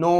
9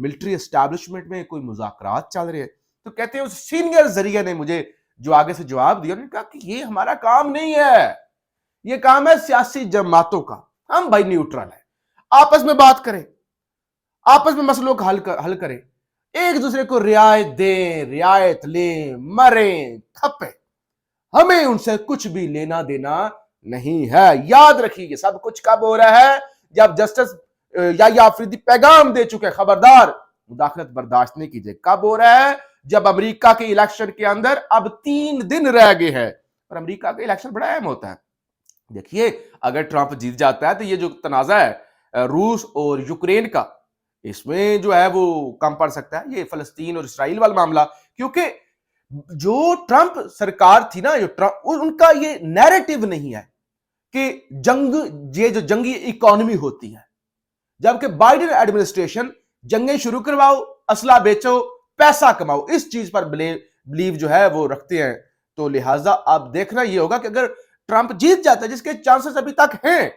military establishment میں کوئی مذاکرات چل رہے ہیں. تو کہتے ہیں اس سینئر ذریعے نے مجھے جو آگے سے جواب دیا, انہوں نے کہا کہ یہ ہمارا کام نہیں ہے, یہ کام ہے سیاسی جماعتوں کا, ہم بھائی نیوٹرل ہیں, آپس میں بات کریں, آپس میں مسئلوں کا حل کریں, ایک دوسرے کو رعایت دیں, رعایت لیں, مریں کھپیں, ہمیں ان سے کچھ بھی لینا دینا نہیں ہے. یاد رکھیے سب کچھ کب ہو رہا ہے؟ جب جسٹس یحییٰ آفریدی پیغام دے چکے, خبردار مداخلت برداشت نہیں کیجیے. کب ہو رہا ہے؟ جب امریکہ کے الیکشن کے اندر اب 3 دن رہ گئے ہیں, اور امریکہ کا الیکشن بڑا اہم ہوتا ہے. دیکھیے اگر ٹرمپ جیت جاتا ہے تو یہ جو تنازع ہے روس اور یوکرین کا, اس میں جو ہے وہ کم پڑ سکتا ہے یہ فلسطین اور اسرائیل والا معاملہ, کیونکہ جو ٹرمپ سرکار تھی نا, ان کا یہ نیریٹو نہیں ہے کہ جنگ, یہ جو جنگی اکانومی ہوتی ہے, جبکہ بائیڈن ایڈمنسٹریشن جنگیں شروع کرواؤ, اسلحہ بیچو, پیسہ کماؤ, اس چیز پر بلیو جو ہے وہ رکھتے ہیں. تو لہٰذا اب دیکھنا یہ ہوگا کہ اگر ٹرمپ جیت جاتا ہے, جس کے چانسز ابھی تک ہیں,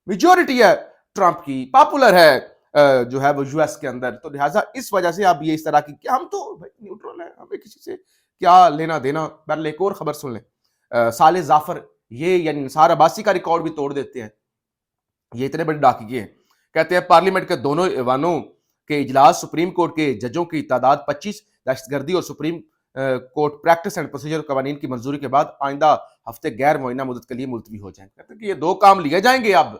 میجورٹی ہے ٹرمپ کی, پاپولر ہے جو ہے وہ یو ایس کے اندر, تو لہٰذا اس وجہ سے اب یہ اس طرح کی کہ ہم تو نیوٹرل ہیں, ہمیں کسی سے کیا لینا دینا. بہرحال ایک اور خبر سن لیں, صالح ظافر یہ یعنی نثار عباسی کا ریکارڈ بھی توڑ دیتے ہیں, یہ اتنے بڑے ڈاکیے ہیں. کہتے ہیں پارلیمنٹ کے دونوں ایوانوں کے اجلاس, سپریم کورٹ کے ججوں کی تعداد 25, دہشت گردی اور supreme court practice and procedure قوانین کی منظوری کے بعد آئندہ ہفتے غیر معینہ مدت کے لیے ملتوی ہو جائیں. کہتے ہیں کہ یہ 2 کام لیے جائیں گے اب,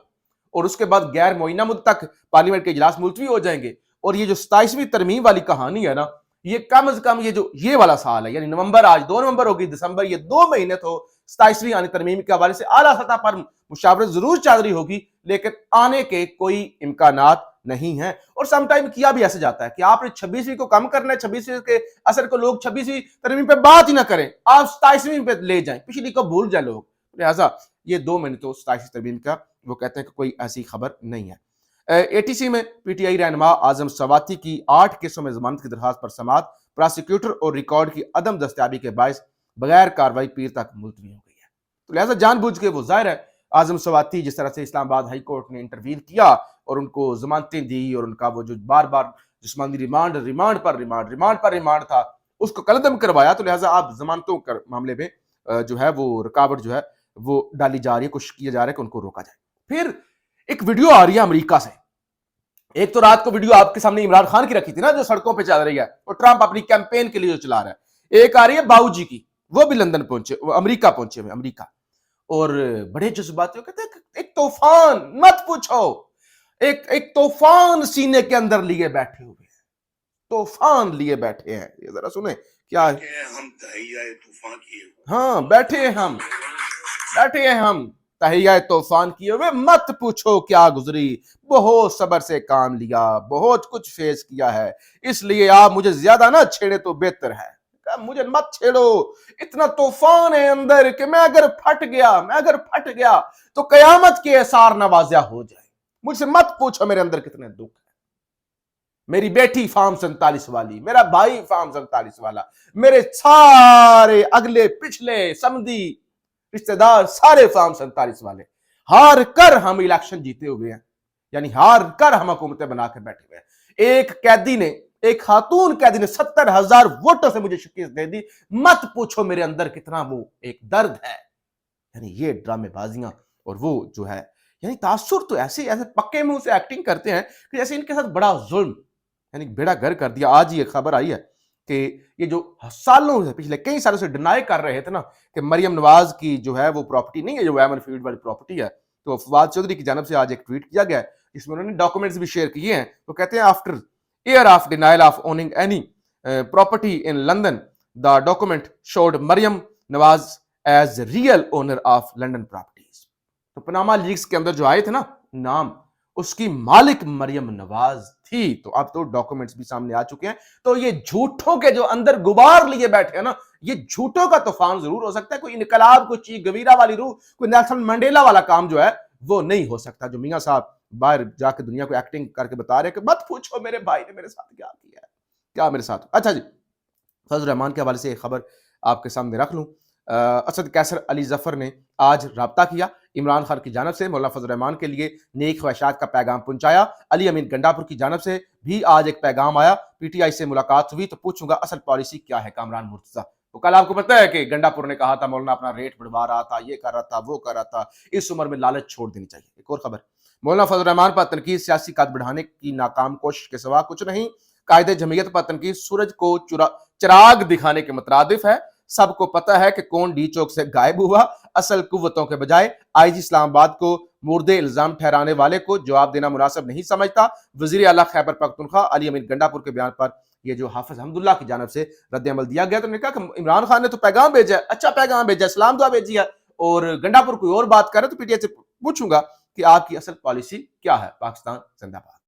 اور اس کے بعد غیر معینہ مدت تک پارلیمنٹ کے اجلاس ملتوی ہو جائیں گے. اور یہ جو 27ویں ترمیم والی کہانی ہے نا, یہ کم از کم یہ والا سال ہے, یعنی نومبر, آج 2 نومبر ہوگی, دسمبر, یہ 2 مہینے تو 27ویں آنے ترمیم کے حوالے سے اعلیٰ سطح پر مشاورت ضرور چل رہی ہوگی, لیکن آنے کے کوئی امکانات نہیں ہیں. اور سم ٹائم کیا بھی ایسے جاتا ہے کہ آپ نے 26ویں کو کم کرنا ہے, 26ویں کے اثر کو لوگ 26ویں ترمیم پہ بات ہی نہ کریں, آپ 27ویں پہ لے جائیں, پچھلی کو بھول جائیں لوگ. لہٰذا یہ 2 مہینے تو 27ویں ترمیم کا وہ کہتے ہیں کہ کوئی ایسی خبر نہیں ہے. اے ٹی سی میں پی ٹی آئی رہنما اعظم سواتی کی 8 کیسوں میں ضمانت کی درخواست پر سماعت, پراسیکیوٹر اور ریکارڈ کی عدم دستیابی کے باعث بغیر کارروائی پیر تک ملتوی ہو گئی ہے. تو لہٰذا جان بوجھ کے وہ ظاہر ہے اعظم سواتی جس طرح سے اسلام آباد ہائی کورٹ نے انٹروین کیا اور ان کو ضمانتیں دی, اور ان کا وہ جو بار بار جسمانی ریمانڈ پر تھا, اس کو قلعدم کروایا, تو لہٰذا آپ ضمانتوں کے معاملے میں جو ہے وہ رکاوٹ جو ہے وہ ڈالی جا رہی ہے, کوشش کیا جا رہا ہے کہ ان کو روکا جائے. پھر ایک ویڈیو آ رہی ہے امریکہ سے. ایک تو رات کو ویڈیو آپ کے سامنے عمران خان کی رکھی تھی نا, جو سڑکوں پہ چل رہی ہے, اور ٹرمپ اپنی کیمپین کے لیے جو چلا رہا ہے. ایک آ رہی ہے باؤ جی کی, وہ بھی لندن پہنچے, امریکہ پہنچے ہوئے, امریکہ, اور بڑے جذباتی کہتے ہیں ایک طوفان مت پوچھو, ایک طوفان سینے کے اندر لیے بیٹھے ہوئے ہیں, طوفان لیے بیٹھے ہیں. یہ ذرا سنیں کیا ہے. ہم تہیہ طوفان کیے, ہاں بیٹھے ہیں ہم تہیہ طوفان کیے ہوئے, مت پوچھو کیا گزری, بہت صبر سے کام لیا, بہت کچھ فیس کیا ہے, اس لیے آپ مجھے زیادہ نہ چھیڑے تو بہتر ہے. مجھے مت چھیڑو, اتنا طوفان ہے اندر کہ میں اگر پھٹ گیا تو قیامت کے اثار نہ واضح ہو جائے. مجھ سے مت پوچھو میرے اندر کتنے دکھ ہے. میری بیٹی فارم 47 والی, میرا بھائی فارم 47 والا, میرے سارے اگلے پچھلے سمدھی رشتہ دار سارے فارم 47 والے, ہار کر ہم الیکشن جیتے ہوئے ہیں, یعنی ہار کر ہم حکومتیں بنا کر بیٹھے ہوئے ہیں. ایک خاتون قیدی نے 70,000 ووٹوں سے مجھے شکست دے دی, مت پوچھو میرے اندر کتنا وہ ایک درد ہے. یعنی یہ ڈرامے بازیاں, اور وہ جو ہے یعنی تاثر تو ایسے پکے منہ سے ایکٹنگ کرتے ہیں کہ جیسے ان کے ساتھ بڑا ظلم یعنی بیڑا گر کر دیا. آج یہ خبر آئی ہے کہ یہ جو سالوں سے, پچھلے کئی سالوں سے ڈینائی کر رہے تھے نا کہ مریم نواز کی جو ہے وہ پراپرٹی نہیں ہے, جو ویمن فیلڈ والی پراپرٹی ہے, تو فواد چودھری کی جانب سے آج ایک ٹویٹ کیا گیا ہے جس میں انہوں نے ڈاکومنٹس بھی شیئر کیے ہیں. تو کہتے ہیں after year of denial of owning any property in London, the document showed Maryam Nawaz as real owner of London properties. تو پاناما لیکس کے اندر جو آئے تھے نا نام, اس کی مالک مریم نواز تھی. تو اب تو ڈاکومنٹس بھی سامنے آ چکے ہیں. تو یہ جھوٹوں کے جو اندر غبار لیے بیٹھے ہیں نا, یہ جھوٹوں کا طوفان ضرور ہو سکتا ہے, کوئی انقلاب, کوئی چی گویرا والی روح, کوئی نیلسن منڈیلا والا کام جو ہے وہ نہیں ہو سکتا, جو میاں صاحب باہر جا کے دنیا کو ایکٹنگ کر کے بتا رہے ہیں کہ مت پوچھو میرے بھائی نے میرے ساتھ کیا کیا ہے, کیا میرے ساتھ. اچھا جی, فضل الرحمان کے حوالے سے ایک خبر آپ کے سامنے رکھ لوں. اسد کیسر علی ظفر نے آج رابطہ کیا، عمران خان کی جانب سے مولانا فضل الرحمان کے لیے نیک خواہشات کا پیغام پہنچایا۔ علی امین گنڈاپور کی جانب سے بھی آج ایک پیغام آیا، پی ٹی آئی سے ملاقات ہوئی تو پوچھوں گا اصل پالیسی کیا ہے کامران مرتضیٰ۔ تو کل آپ کو پتہ ہے کہ گنڈاپور نے کہا تھا مولانا اپنا ریٹ بڑھوا رہا تھا، یہ کر رہا تھا، وہ کر رہا تھا، اس عمر میں لالچ چھوڑ دینی چاہیے۔ ایک اور خبر، مولانا فضل الرحمان پر تنقید سیاسی قد بڑھانے کی ناکام کوشش کے سوا کچھ نہیں، قائد جمعیت پر تنقید سورج کو چراغ دکھانے کے مترادف ہے۔ سب کو پتہ ہے کہ کون ڈی چوک سے غائب ہوا، اصل قوتوں کے بجائے آئی جی اسلام آباد کو مورد الزام ٹھہرانے والے کو جواب دینا مناسب نہیں سمجھتا۔ وزیر اعلیٰ خیبر پختونخوا علی امین گنڈاپور کے بیان پر یہ جو حافظ حمداللہ کی جانب سے رد عمل دیا گیا تو انہوں نے کہا کہ عمران خان نے تو پیغام بھیجا ہے، اچھا پیغام بھیجا ہے، سلام دعا بھیجی ہے، اور گنڈاپور کوئی اور بات کر رہے تو پی ٹی آئی سے پوچھوں گا کہ آپ کی اصل پالیسی کیا ہے۔ پاکستان زندہ باد۔